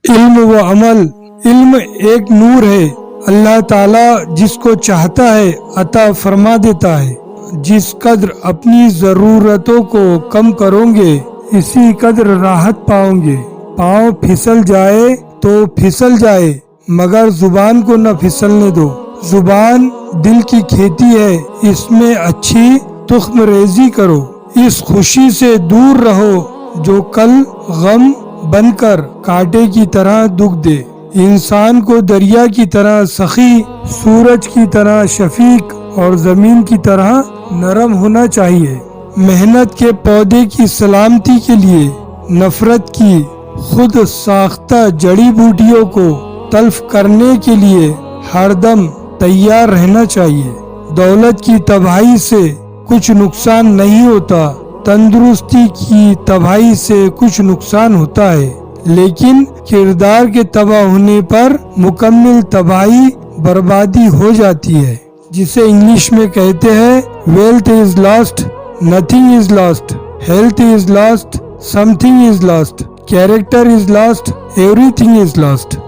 علم و عمل۔ علم ایک نور ہے، اللہ تعالیٰ جس کو چاہتا ہے عطا فرما دیتا ہے۔ جس قدر اپنی ضرورتوں کو کم کرو گے اسی قدر راحت پاؤ گے۔ پاؤں پھسل جائے تو پھسل جائے مگر زبان کو نہ پھسلنے دو۔ زبان دل کی کھیتی ہے، اس میں اچھی تخم ریزی کرو۔ اس خوشی سے دور رہو جو کل غم بن کر کانٹے کی طرح دکھ دے۔ انسان کو دریا کی طرح سخی، سورج کی طرح شفیق اور زمین کی طرح نرم ہونا چاہیے۔ محنت کے پودے کی سلامتی کے لیے نفرت کی خود ساختہ جڑی بوٹیوں کو تلف کرنے کے لیے ہر دم تیار رہنا چاہیے۔ دولت کی تباہی سے کچھ نقصان نہیں ہوتا، تندرستی کی تباہی سے کچھ نقصان ہوتا ہے، لیکن کردار کے تباہ ہونے پر مکمل تباہی بربادی ہو جاتی ہے، جسے انگلش میں کہتے ہیں wealth is last, nothing is last, health is last, some thing is last, character is last, every thing is last.